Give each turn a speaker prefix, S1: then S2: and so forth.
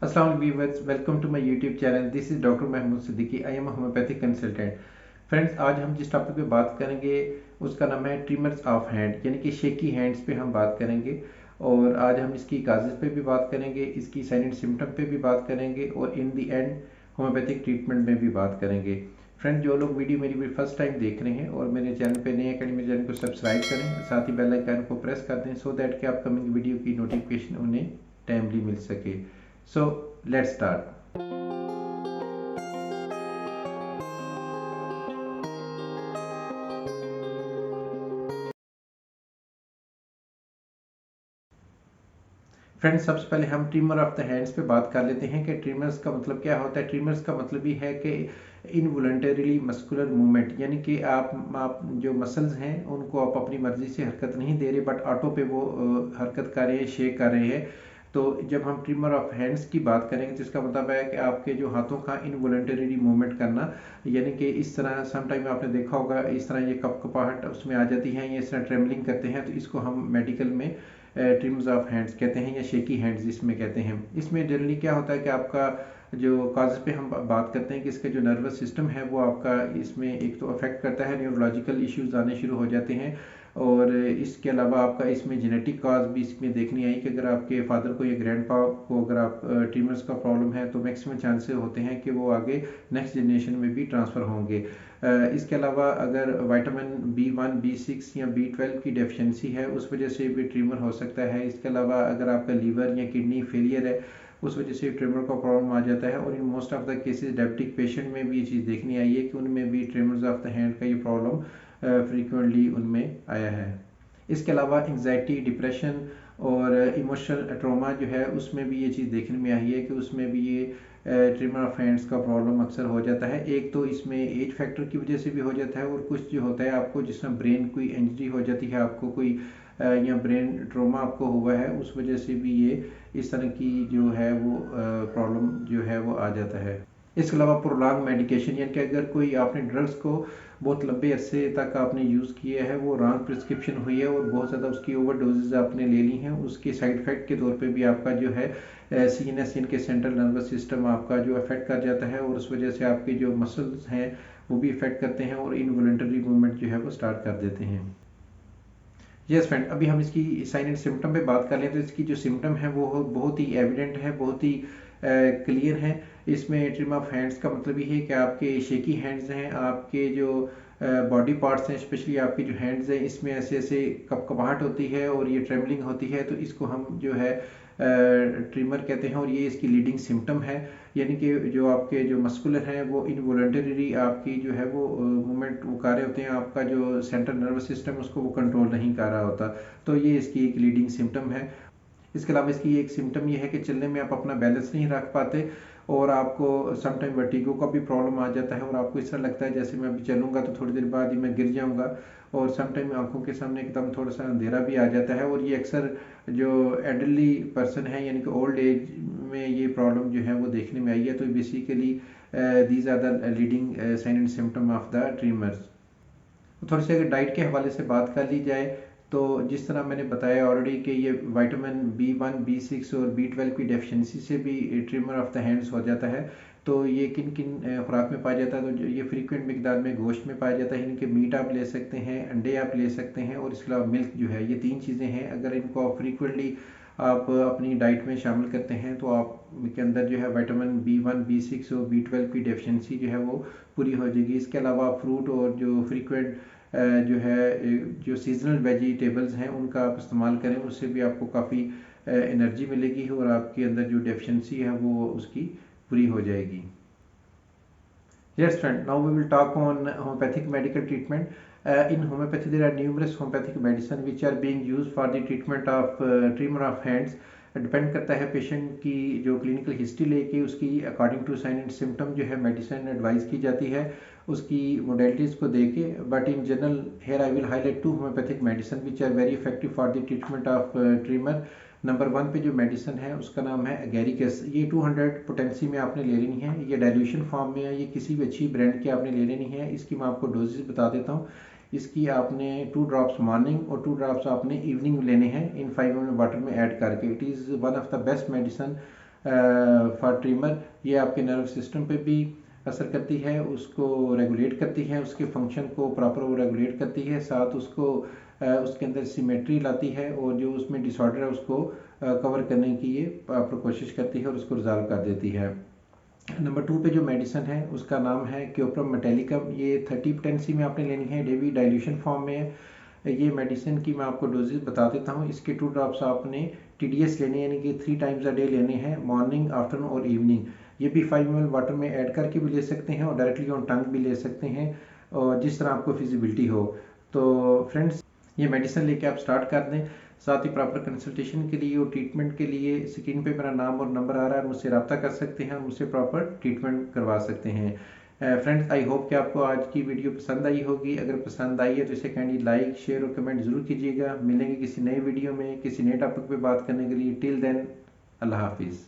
S1: Assalamu alaikum viewers, welcome to my YouTube channel. This is Dr. Mahmood Siddiqui. I am a homeopathic consultant. Friends, आज हम जिस topic पे बात करेंगे उसका नाम है ट्रिमर्स ऑफ हैंड, यानी कि शेकी हैंड्स पे हम बात करेंगे। और आज हम इसकी काजेज पे भी बात करेंगे, इसकी साइन एंड सिम्टम पे भी बात करेंगे और इन दी एंड होम्योपैथिक ट्रीटमेंट में भी बात करेंगे। फ्रेंड, जो लोग वीडियो मेरी फर्स्ट टाइम देख रहे हैं और मेरे चैनल पे नए हैं, मेरे चैनल को सब्सक्राइब करें, साथ ही बेल आइकन को प्रेस कर दें सो दैट कि अपकमिंग वीडियो की नोटिफिकेशन उन्हें टाइमली मिल सके। So let's start. फ्रेंड्स, सबसे पहले हम ट्रिमर ऑफ द हैंड्स पे बात कर लेते हैं कि ट्रिमर्स का मतलब क्या होता है। ट्रिमर्स का मतलब ये है कि इनवॉलंटरीली मस्कुलर मूवमेंट, यानी कि आप जो मसल्स हैं उनको आप अपनी मर्जी से हरकत नहीं दे रहे, बट ऑटो पे वो हरकत कर रहे हैं, शेक कर रहे हैं। तो जब हम ट्रिमर ऑफ हैंड्स की बात करेंगे तो इसका मतलब है कि आपके जो हाथों का इनवॉलंटरीली मूवमेंट करना, यानी कि इस तरह समटाइम आपने देखा होगा, इस तरह ये कपकपाहट उसमें आ जाती है, ये इस तरह ट्रेमलिंग करते हैं, तो इसको हम मेडिकल में ट्रिम्स ऑफ हैंड्स कहते हैं या शेकी हैंड्स इसमें कहते हैं। इसमें जनरली क्या होता है कि आपका जो काज पे हम बात करते हैं कि इसका जो नर्वस सिस्टम है वो आपका इसमें एक तो अफेक्ट करता है, न्यूरोलॉजिकल इश्यूज आने शुरू हो जाते हैं। और इसके अलावा आपका इसमें जेनेटिक काज भी इसमें देखनी आई कि अगर आपके फादर को या ग्रैंडपा को अगर आप ट्रिमर्स का प्रॉब्लम है तो मैक्सिमम चांसेस होते हैं कि वो आगे नेक्स्ट जनरेशन में भी ट्रांसफ़र होंगे। इसके अलावा अगर विटामिन B1, B6 या B12 की डेफिशिएंसी है उस वजह से भी ट्रिमर हो सकता है। इसके अलावा अगर आपका लीवर या किडनी फेलियर है उस वजह से ट्रिमर का प्रॉब्लम आ जाता है। और in most of the cases diabetic patient में भी ये चीज़ देखनी आई है कि उनमें भी ट्रिमर्स ऑफ द हैंड का ये प्रॉब्लम फ्रीक्वेंटली उनमें आया है। इसके अलावा एंग्जाइटी, डिप्रेशन और इमोशनल ट्रॉमा जो है उसमें भी ये चीज़ देखने में आई है कि उसमें भी ये ट्रिमर ऑफ हैंड्स का प्रॉब्लम अक्सर हो जाता है। एक तो इसमें एज फैक्टर की वजह से भी हो जाता है, और कुछ जो होता है आपको जिसमें ब्रेन कोई इंजरी हो जाती है, आपको कोई या ब्रेन ट्रॉमा आपको हुआ है उस वजह से भी ये इस तरह की जो है वो प्रॉब्लम जो है वो आ जाता है। इसके अलावा प्रोलॉन्ग मेडिकेशन, यानी कि अगर कोई आपने ड्रग्स को बहुत लंबे अरसे तक आपने यूज़ किए हैं, वो रॉन्ग प्रिस्क्रिप्शन हुई है और बहुत ज़्यादा उसकी ओवर डोजेज आपने ले ली हैं, उसके साइड इफेक्ट के तौर पे भी आपका जो है CNS, यानी कि सेंट्रल नर्वस सिस्टम आपका जो अफेक्ट कर जाता है, और उस वजह से आपके जो मसल्स हैं वो भी इफेक्ट करते हैं और इनवॉलंटरी मूवमेंट जो है वो स्टार्ट कर देते हैं। यस फ्रेंड, अभी हम इसकी साइन एंड सिम्टम पे बात कर लें तो इसकी जो सिम्टम है वो बहुत ही एविडेंट है, बहुत ही क्लियर है। इसमें ट्रिम ऑफ हैंड्स का मतलब ये है कि आपके शेकी हैंड्स हैं, आपके जो बॉडी पार्ट्स हैं, स्पेशली आपके जो हैंड्स हैं इसमें ऐसे ऐसे कपकपाहट होती है और ये ट्रेमलिंग होती है, तो इसको हम जो है ट्रिमर कहते हैं और ये इसकी लीडिंग सिम्टम है। यानी कि जो आपके जो मस्कुलर हैं वो इनवॉलंटरी आपकी जो है वो मूवमेंट वो कर रहे होते हैं, आपका जो सेंट्रल नर्वस सिस्टम उसको वो कंट्रोल नहीं कर रहा होता, तो ये इसकी एक लीडिंग सिम्टम है। इसके अलावा इसकी एक सिम्टम ये है कि चलने में आप अपना बैलेंस नहीं रख पाते और आपको समटाइम वर्टिगो का भी प्रॉब्लम आ जाता है, और आपको इस तरह लगता है जैसे मैं अभी चलूँगा तो थोड़ी देर बाद ही मैं गिर जाऊँगा, और समटाइम आंखों के सामने एकदम थोड़ा सा अंधेरा भी आ जाता है। और ये अक्सर जो एडल्टली पर्सन है, यानी कि ओल्ड एज में ये प्रॉब्लम जो है वो देखने में आई है। तो basically these are the leading sign and symptom of the tremors. थोड़ी सी अगर डाइट के हवाले से बात कर ली जाए तो जिस तरह मैंने बताया ऑलरेडी कि ये विटामिन B1, B6 और B12 की डेफिशिएंसी से भी ट्रिमर ऑफ द हैंड्स हो जाता है। तो ये किन किन खुराक में पाया जाता है, तो ये फ्रीक्वेंट मिकदार में गोश्त में पाया जाता है, यानी कि मीट आप ले सकते हैं, अंडे आप ले सकते हैं, और इसके अलावा मिल्क जो है, ये तीन चीज़ें हैं। अगर इनको आप फ्रीक्वेंटली आप अपनी डाइट में शामिल करते हैं तो आप के अंदर जो है विटामिन B1, B6 और B12 की डेफिशिएंसी जो है वो पूरी हो जाएगी। इसके अलावा फ्रूट और जो फ्रीक्वेंट जो है जो सीजनल वेजिटेबल्स हैं उनका आप इस्तेमाल करें, उससे भी आपको काफ़ी एनर्जी मिलेगी और आपके अंदर जो डेफिशिएंसी है वो उसकी पूरी हो जाएगी। Yes friend, now we will talk on homeopathic medical treatment. In homeopathy there are numerous homeopathic medicine which are being used for the treatment of tremor of hands. Depend करता है पेशेंट की जो क्लिनिकल हिस्ट्री लेके उसकी according to sign and symptom जो है medicine advice की जाती है उसकी मोडेलिटीज़ को देके। But in general here I will highlight two homeopathic medicine which are very effective for the treatment of tremor. Number 1 पे जो मेडिसिन है उसका नाम है एगेरिकस। ये 200 पोटेंसी में आपने ले लेनी है, ये डाइल्यूशन फॉर्म में है, ये किसी भी अच्छी ब्रांड की आपने ले लेनी है। इसकी मैं आपको डोजेज बता देता हूँ। इसकी आपने 2 ड्रॉप्स मॉर्निंग और 2 ड्रॉप्स आपने इवनिंग लेने हैं इन 5 ml वाटर में ऐड करके। It is one of the best medicine for trimmer. ये आपके नर्व सिस्टम पे भी असर करती है, उसको रेगुलेट करती है, उसके फंक्शन को प्रॉपर वो रेगुलेट करती है, साथ उसको उसके अंदर सिमेट्री लाती है और जो उसमें डिसऑर्डर है उसको कवर करने की ये प्रॉपर कोशिश करती है और उसको रिजॉल्व कर देती है। नंबर 2 पे जो मेडिसिन है उसका नाम है क्योप्रम मेटेलिकम। ये 30 पोटेंसी में आपने लेनी है, डेवी डाइल्यूशन फॉर्म में है। ये मेडिसिन की मैं आपको डोजेज बता देता हूँ। इसके 2 ड्रॉप्स आपने TDS लेने यानी कि 3 टाइम्स अ डे लेने हैं, मॉर्निंग, आफ्टरनून और इवनिंग। ये भी 5 ml वाटर में ऐड करके भी ले सकते हैं और डायरेक्टली ऑन टंग भी ले सकते हैं, और जिस तरह आपको फिजिबिलिटी हो। तो फ्रेंड्स, ये मेडिसिन लेके आप स्टार्ट कर दें। साथ ही प्रॉपर कंसल्टेशन के लिए और ट्रीटमेंट के लिए स्क्रीन पे मेरा नाम और नंबर आ रहा है, मुझसे रब्ता कर सकते हैं और मुझसे प्रॉपर ट्रीटमेंट करवा सकते हैं। फ्रेंड्स, आई होप कि आपको आज की वीडियो पसंद आई होगी। अगर पसंद आई है तो इसे काइंडली लाइक, शेयर और कमेंट जरूर कीजिएगा। मिलेंगे किसी नए वीडियो में किसी नए टॉपिक पे बात करने के लिए। टिल देन, अल्लाह हाफिज़।